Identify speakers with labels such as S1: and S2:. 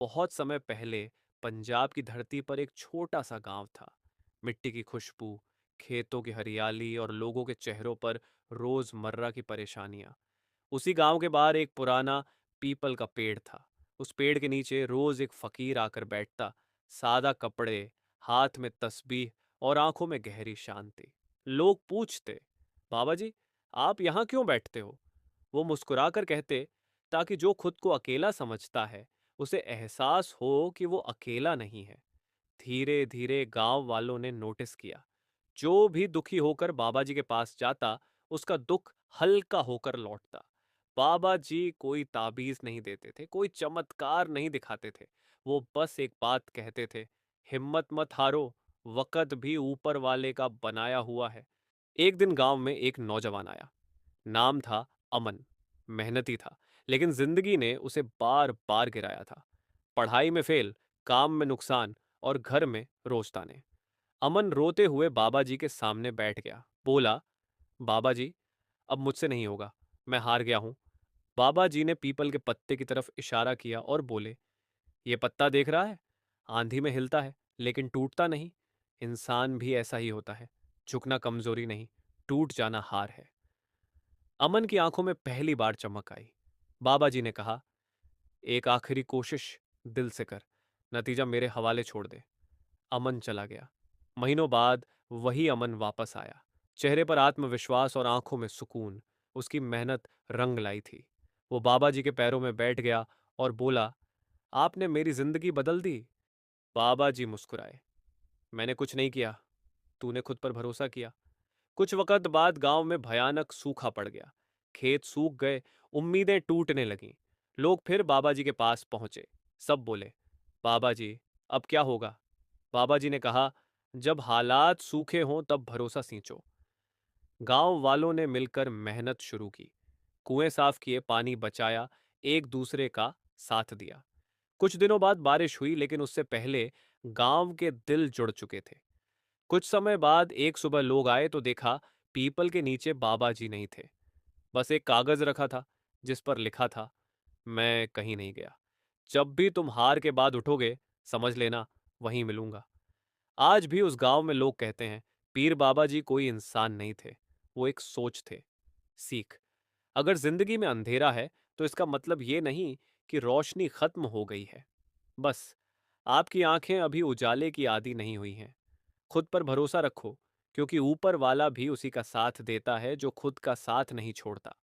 S1: बहुत समय पहले पंजाब की धरती पर एक छोटा सा गांव था। मिट्टी की खुशबू, खेतों की हरियाली और लोगों के चेहरों पर रोजमर्रा की परेशानियां। उसी गांव के बाहर एक पुराना पीपल का पेड़ था। उस पेड़ के नीचे रोज एक फकीर आकर बैठता, सादा कपड़े, हाथ में तस्बीह और आंखों में गहरी शांति। लोग पूछते, बाबा जी, आप यहाँ क्यों बैठते हो? वो मुस्कुराकर कहते, ताकि जो खुद को अकेला समझता है उसे एहसास हो कि वो अकेला नहीं है। धीरे धीरे गांव वालों ने नोटिस किया, जो भी दुखी होकर बाबा जी के पास जाता उसका दुख हल्का होकर लौटता। बाबा जी कोई ताबीज नहीं देते थे, कोई चमत्कार नहीं दिखाते थे। वो बस एक बात कहते थे, हिम्मत मत हारो, वक़्त भी ऊपर वाले का बनाया हुआ है। एक दिन गांव में एक नौजवान आया। नाम था अमन। मेहनती था, लेकिन जिंदगी ने उसे बार बार गिराया था। पढ़ाई में फेल, काम में नुकसान और घर में रोज ताने। अमन रोते हुए बाबा जी के सामने बैठ गया। बोला, बाबा जी, अब मुझसे नहीं होगा, मैं हार गया हूं। बाबा जी ने पीपल के पत्ते की तरफ इशारा किया और बोले, ये पत्ता देख रहा है? आंधी में हिलता है लेकिन टूटता नहीं। इंसान भी ऐसा ही होता है। झुकना कमजोरी नहीं, टूट जाना हार है। अमन की आंखों में पहली बार चमक आई। बाबा जी ने कहा, एक आखिरी कोशिश दिल से कर, नतीजा मेरे हवाले छोड़ दे। अमन चला गया। महीनों बाद वही अमन वापस आया। चेहरे पर आत्मविश्वास और आंखों में सुकून। उसकी मेहनत रंग लाई थी। वो बाबा जी के पैरों में बैठ गया और बोला, आपने मेरी जिंदगी बदल दी। बाबा जी मुस्कुराए, मैंने कुछ नहीं किया, तूने खुद पर भरोसा किया। कुछ वक़्त बाद गांव में भयानक सूखा पड़ गया। खेत सूख गए, उम्मीदें टूटने लगीं। लोग फिर बाबा जी के पास पहुंचे। सब बोले, बाबा जी, अब क्या होगा? बाबा जी ने कहा, जब हालात सूखे हों तब भरोसा सींचो। गांव वालों ने मिलकर मेहनत शुरू की। कुएं साफ किए, पानी बचाया, एक दूसरे का साथ दिया। कुछ दिनों बाद बारिश हुई, लेकिन उससे पहले गांव के दिल जुड़ चुके थे। कुछ समय बाद एक सुबह लोग आए तो देखा, पीपल के नीचे बाबा जी नहीं थे। बस एक कागज रखा था जिस पर लिखा था, मैं कहीं नहीं गया। जब भी तुम हार के बाद उठोगे, समझ लेना, वहीं मिलूंगा। आज भी उस गांव में लोग कहते हैं, पीर बाबा जी कोई इंसान नहीं थे, वो एक सोच थे। सीख, अगर जिंदगी में अंधेरा है तो इसका मतलब ये नहीं कि रोशनी खत्म हो गई है। बस आपकी आंखें अभी उजाले की आदी नहीं हुई हैं। खुद पर भरोसा रखो, क्योंकि ऊपर वाला भी उसी का साथ देता है जो खुद का साथ नहीं छोड़ता।